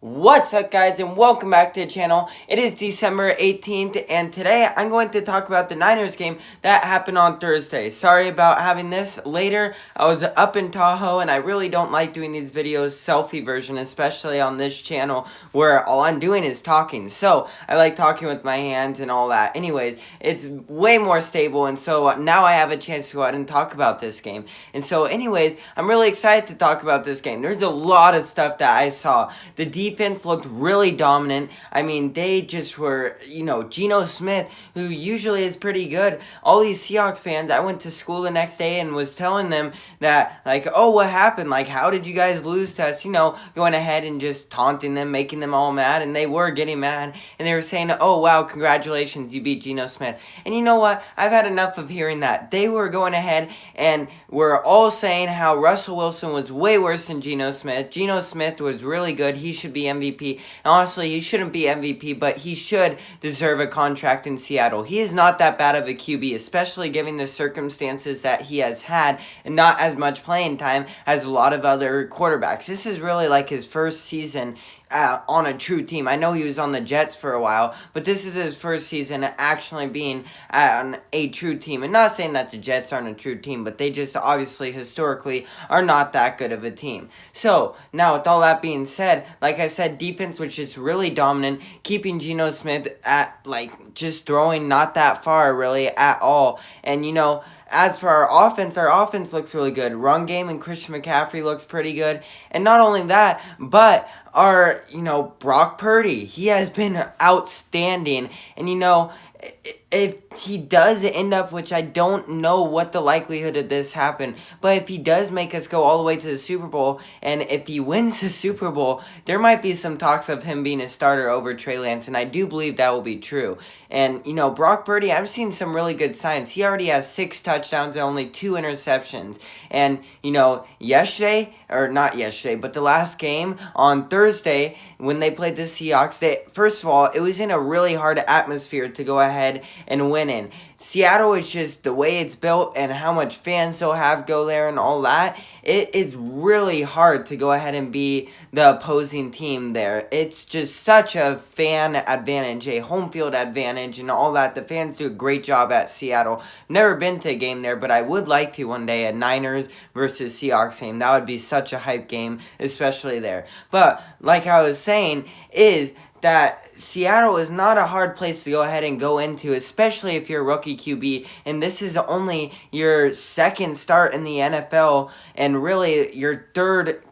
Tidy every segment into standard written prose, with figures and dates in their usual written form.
What's up, guys, and welcome back to the channel. It is December 18th, and today I'm going to talk about the Niners game that happened on Thursday. Sorry about having this later. I was up in Tahoe, and I really don't like doing these videos selfie version, especially on this channel where all I'm doing is talking. So I like talking with my hands and all that. Anyways, it's way more stable, and so now I have a chance to go out and talk about this game. And so anyways, I'm really excited to talk about this game. There's a lot of stuff that I saw. The defense looked really dominant. I mean, they just were, Geno Smith, who usually is pretty good. All these Seahawks fans, I went to school the next day and was telling them that, like, oh, what happened? Like, how did you guys lose to us? Going ahead and just taunting them, making them all mad, and they were getting mad, and they were saying, oh, wow, congratulations, you beat Geno Smith. And you know what? I've had enough of hearing that. They were going ahead and were all saying how Russell Wilson was way worse than Geno Smith. Geno Smith was really good. He should be MVP. And honestly, he shouldn't be MVP, but he should deserve a contract in Seattle. He is not that bad of a QB, especially given the circumstances that he has had and not as much playing time as a lot of other quarterbacks. This is really like his first season on a true team. I know he was on the Jets for a while, but this is his first season actually being on a true team. And not saying that the Jets aren't a true team, but they just obviously historically are not that good of a team. So now with all that being said, like I said, defense was just really dominant, keeping Geno Smith at just throwing not that far really at all. And as for our offense looks really good. Run game and Christian McCaffrey looks pretty good. And not only that, but our, Brock Purdy, he has been outstanding. And, if he does end up, which I don't know what the likelihood of this happen, but if he does make us go all the way to the Super Bowl, and if he wins the Super Bowl, there might be some talks of him being a starter over Trey Lance, and I do believe that will be true. And, Brock Purdy, I've seen some really good signs. He already has 6 touchdowns and only 2 interceptions. And, yesterday, or not yesterday, but the last game on Thursday, when they played the Seahawks, first of all, it was in a really hard atmosphere to go ahead and win in. Seattle is just the way it's built and how much fans they'll have go there and all that. It's really hard to go ahead and be the opposing team there. It's just such a fan advantage, a home field advantage and all that. The fans do a great job at Seattle. Never been to a game there, but I would like to one day, a Niners versus Seahawks game. That would be such a hype game, especially there. But like I was saying, is that Seattle is not a hard place to go ahead and go into, especially if you're a rookie QB, and this is only your second start in the NFL, and really your third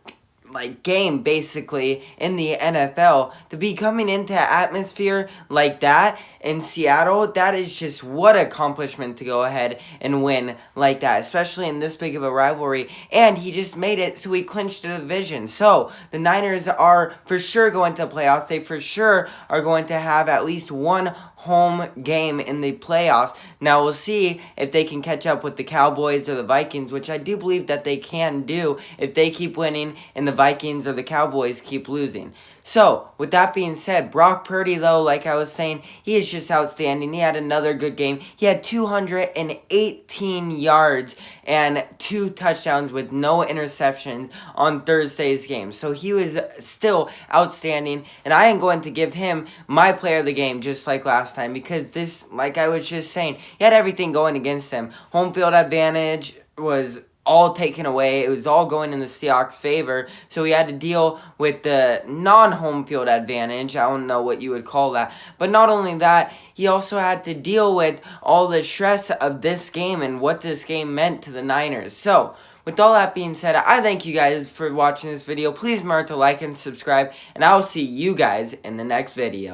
game basically in the NFL. To be coming into an atmosphere like that in Seattle, that is just what accomplishment to go ahead and win like that, especially in this big of a rivalry. And he just made it so he clinched the division. So the Niners are for sure going to the playoffs. They for sure are going to have at least one home game in the playoffs. Now we'll see if they can catch up with the Cowboys or the Vikings, which I do believe that they can do if they keep winning and the Vikings or the Cowboys keep losing. So, with that being said, Brock Purdy, though, like I was saying, he is just outstanding. He had another good game. He had 218 yards and 2 touchdowns with no interceptions on Thursday's game. So, he was still outstanding, and I am going to give him my player of the game just like last time because this, like I was just saying, he had everything going against him. Home field advantage was all taken away. It was all going in the Seahawks' favor. So he had to deal with the non-home field advantage. I don't know what you would call that. But not only that, he also had to deal with all the stress of this game and what this game meant to the Niners. So, with all that being said, I thank you guys for watching this video. Please remember to like and subscribe, and I will see you guys in the next video.